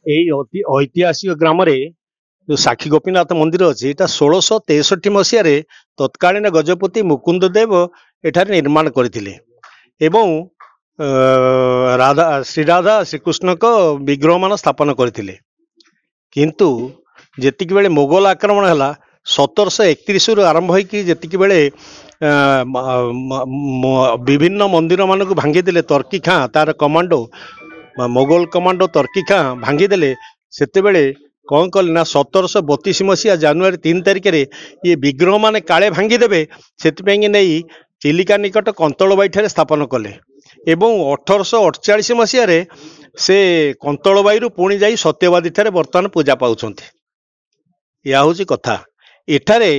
এই ଐତିହାସିକ ଗ୍ରାମରେ जो साक्षी गोपीनाथ मंदिर अच्छी यहाँ 1663 मसीह तत्कालीन गजपति मुकुंद देव एठार निर्माण करथिले एवं राधा श्रीराधा श्रीकृष्ण को विग्रह मान स्थापन करथिले किंतु जेतिक बेले मोगल आक्रमण है 1731 रु आरंभ होइकी जेतिक बेले विभिन्न मंदिर मान को भांगी तर्की खाँ तार कमांडो मोगल कमांडो तर्की खाँ भांगी सेते बेले कौन कले ना 1732 मसीहा जनवरी 3 तारिख में ये विग्रह माने काले भांगीदेवे से नहीं चिलिका निकट कंतलबाई ठारे स्थापन कले एवं 1848 मसीह से कंतलबाई पुणी जा सत्यवादी ठारे बर्तमान पूजा पाउछंती। या हूँ कथा एठारे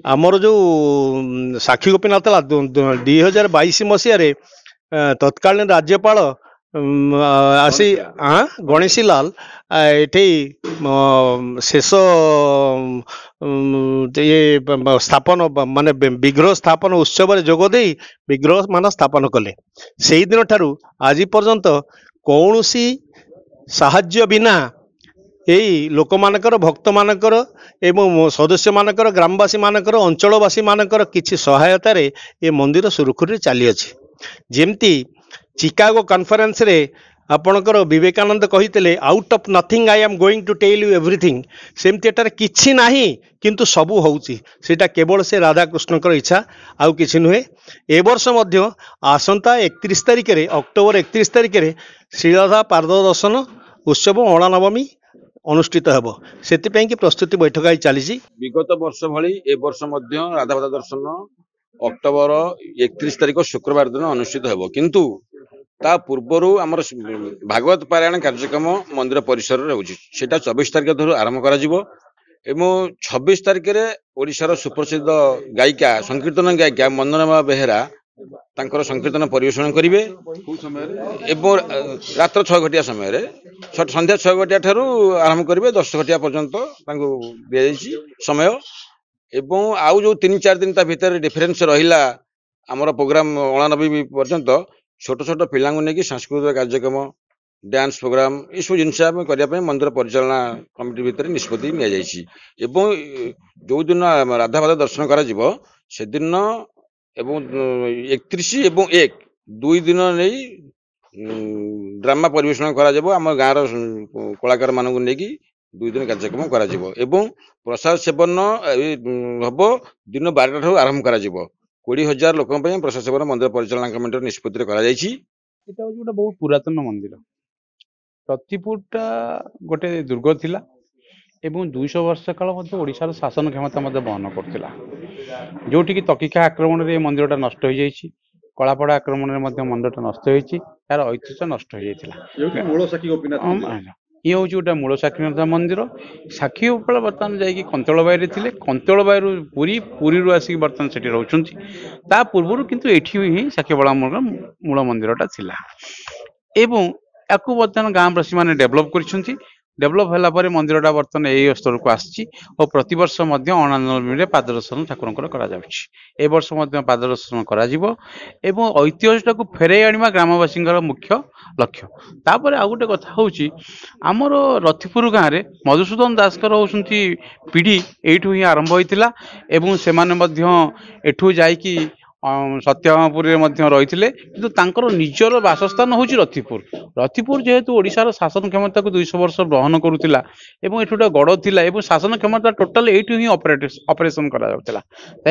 आमर जो साक्षी गोपीनाथ 2022 मसीह तत्कालीन राज्यपाल आसी गणेशी लाल ये शेष ये स्थापन माने विग्रह स्थापन उत्सव जोगदे विग्रह मान स्थापन कले से दिन ठारू आज पर्यंत कौनसी साहाय्य बिना यही लोक मानकर भक्त मानकर एवं सदस्य मानकर ग्रामवासी मानकर अंचलवासी मानकर किछि सहायता रे ये मंदिर सुरखुरी चली अछि। जेमती चिकागो कॉन्फ्रेंस रे आपणकर विवेकानंद कही out of nothing I am going to tell you everything सेमती एटार किछि नाही किंतु सबू होउची सेटा केवल से राधाकृष्ण इच्छा आउ किछि नुहे। ए वर्ष मध्य आसंता 31 तारिख रे अक्टोबर 31 तारिख रे श्रीराधा पाद दर्शन उत्सव अणा नवमी अनुष्ठित हेब से प्रस्तुति बैठक आई चली। विगत वर्ष भली ए वर्ष मध्य राधापाद दर्शन अक्टोबर 31 तारिख शुक्रवार दिन अनुष्ठित हेब किंतु ता पूर्वर आमर भागवत पारायण कार्यक्रम मंदिर परिसर रोचे 24 तारिख धर आरंभ करा जिवो एवं 26 तारिख रे ओडिशार सुप्रसिद्ध गायिका संकीर्तन गायिका मंदनमा बेहेरा तांकर संकीर्तन परिवेषण करिवे एवं रात्र 6 घटिया समय संध्या 6 घटिया ठारू आरंभ करिवे 10 घटिया पर्यंत तांको दिया जायछि समय एवं आउ जो 3-4 दिन ता भीतर डिफरेंस रहिला आमर प्रोग्राम अणानबी पर्यंत छोट छोट पिला सांस्कृतिक कार्यक्रम डांस प्रोग्राम ये सब जिन करने मंदिर परिचालना कमिटी भितर निष्पत्ति नियाଯାଇଛି जो दिन राधापाद दर्शन कर दिन एवं 31 एवं 1 2 दिन नहीं ड्रामा परिवेषण करा गाँव कलाकार मान नहीं 2 दिन कार्यक्रम करा प्रसाद सेवन हम दिन 12 ठार आरंभ करा 20,000 लोक प्रसाद सेवन मंदिर परिचालना कमिटी निष्पत्ति गोटे बहुत पुरातन मंदिर रतिपुरटा गोटे दुर्ग थिला एवं 200 वर्ष काल ओडिशार शासन क्षमता बहन करथिला जोटि कि तकिका आक्रमण रे मंदिरटा नष्ट हो जाइछि कलापड़ा आक्रमण रे मंदिरटा नष्ट होइछि यार ऐतिह्य नष्ट हो जाइथिला मूल साक्षी गोपीनाथ ये हूँ गोटे मूल साक्षीनाथ मंदिर साक्षी गोपाल बर्तमान जाकि कंतलबाई थे कंतलबाई पुरी पुरी आसिक बर्तमान से रोच पूर्व किंतु एठी ही साक्षी गोपाल मूल मंदिरटा थिला एवं याकू बर्तमान गाँववासी मैंने डेभलप कर डेभलप है मंदिरटा बर्तमान यही स्तर को आसी और प्रतिवर्ष अणानबमी पाददर्शन ठाकुर ए वर्ष पाददर्शन ऐतिह्यटा को फेरई आने ग्रामवासी मुख्य लक्ष्य। तापर आ गोटे कथा हूँ आमर रथिपुर गाँव में मधुसूदन दासकर होती पीढ़ी यू ही आरंभ होता एठू जाकि सत्यभामापुर रही कि निजर बासस्थान हूँ रथिपुर रथिपुर जेहेतु ओडिशार शासन क्षमता को 200 वर्ष बहन करुला एठूटा गड़ था शासन क्षमता टोटाल एठू ही ऑपरेशन करा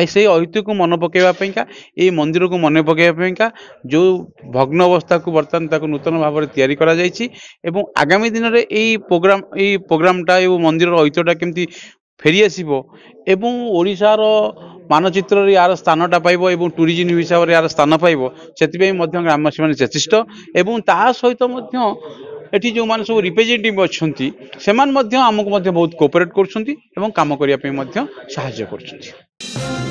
से ऐतिह्य को मन पकेवाका ये मंदिर को मन पकेवाका जो भग्न अवस्था को बर्तमान नूतन भाव में तैयारी करा जायछि एवं आगामी दिन में यही प्रोग्रामटा मंदिर ऐतिह्यटा केमती फेरी आसो एवं ओडिशार मानचित्र यार स्थानटा पाइब एवं टूरिज्म हिसाब से यार स्थान पाइब से ग्रामवासी मैंने चेष्ट एवं ता सहित एटी जो माने सब रिप्रेजेंटेटिव अच्छी से आमको बहुत कोऑपरेट कर काम करने साहाय्य कर।